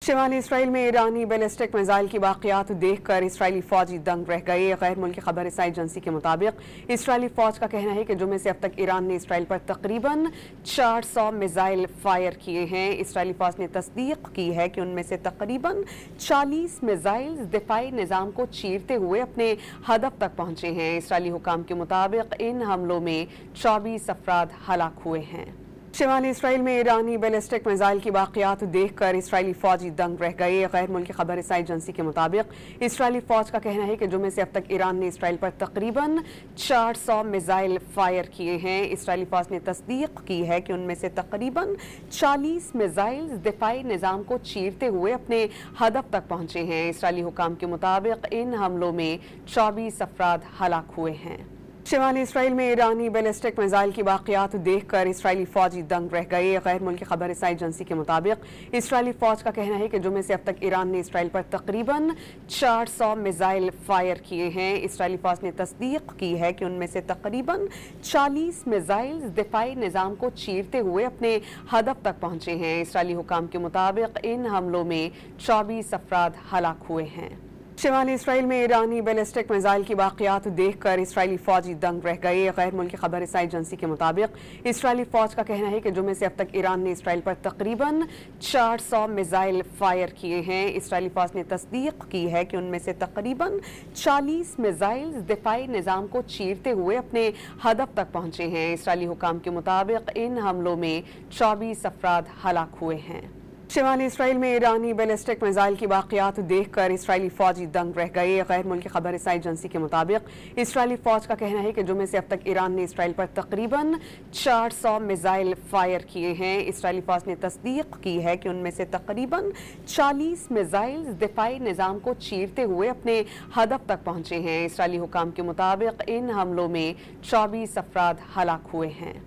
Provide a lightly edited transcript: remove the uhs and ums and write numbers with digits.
शिमाली Israel में ईरानी ballistic missile की वाक़यात देखकर इसराइली फौजी दंग रह गए। गैर मुल्की खबर रसाई एजेंसी के मुताबिक इसराइली फौज का कहना है कि जुमे से अब तक ईरान ने इसराइल पर तकरीबन 400 मिसाइल फायर किए हैं। इसराइली फौज ने तस्दीक की है कि उनमें से तकरीबन 40 मिसाइल दिफाई निज़ाम को चीरते हुए अपने हदफ तक पहुंचे हैं। इसराइली हुकाम के मुताबिक इन हमलों में 24 अफराद हलाक हुए हैं। शिमाली इसराइल में ईरानी बैलिस्टिक मिसाइल की वाक़यात देखकर इसराइली फौजी दंग रह गए। गैर मुल्की खबर रसाई एजेंसी के मुताबिक इसराइली फौज का कहना है कि जुमे से अब तक ईरान ने इसराइल पर तकरीबन 400 मिसाइल फायर किए हैं। इसराइली फौज ने तस्दीक की है कि उनमें से तकरीबन 40 मिसाइल दिफाई निज़ाम को चीरते हुए अपने हदफ तक पहुंचे हैं। इसराइली हुकाम के मुताबिक इन हमलों में 24 अफराद हलाक हुए हैं। शिमाली इसराइल में ईरानी बैलिस्टिक मिसाइल की वाक़यात देखकर इसराइली फौजी दंग रह गए। गैर मुल्की खबर रसाई एजेंसी के मुताबिक इसराइली फौज का कहना है कि जुमे से अब तक ईरान ने इसराइल पर तकरीबन 400 मिसाइल फायर किए हैं। इसराइली फौज ने तस्दीक की है कि उनमें से तकरीबन 40 मिसाइल दिफाई निज़ाम को चीरते हुए अपने हदफ तक पहुंचे हैं। इसराइली हुकाम के मुताबिक इन हमलों में 24 अफराद हलाक हुए हैं। शिमाली इसराइल में ईरानी बैलिस्टिक मिसाइल की वाक़यात देखकर इसराइली फौजी दंग रह गए। गैर मुल्की खबर रसाई एजेंसी के मुताबिक इसराइली फौज का कहना है कि जुमे से अब तक ईरान ने इसराइल पर तकरीबन 400 मिसाइल फायर किए हैं। इसराइली फौज ने तस्दीक की है कि उनमें से तकरीबन 40 मिसाइल दिफाई निज़ाम को चीरते हुए अपने हदफ तक पहुंचे हैं। इसराइली हुकाम के मुताबिक इन हमलों में 24 अफराद हलाक हुए हैं। शिमाली इसराइल में ईरानी बैलिस्टिक मिसाइल की वाक़यात देखकर इसराइली फौजी दंग रह गए। गैर मुल्की खबर रसाई एजेंसी के मुताबिक इसराइली फौज का कहना है कि जुमे से अब तक ईरान ने इसराइल पर तकरीबन 400 मिसाइल फायर किए हैं। इसराइली फौज ने तस्दीक की है कि उनमें से तकरीबन 40 मिसाइल दिफाई निज़ाम को चीरते हुए अपने हदफ तक पहुंचे हैं। इसराइली हुकाम के मुताबिक इन हमलों में 24 अफराद हलाक हुए हैं।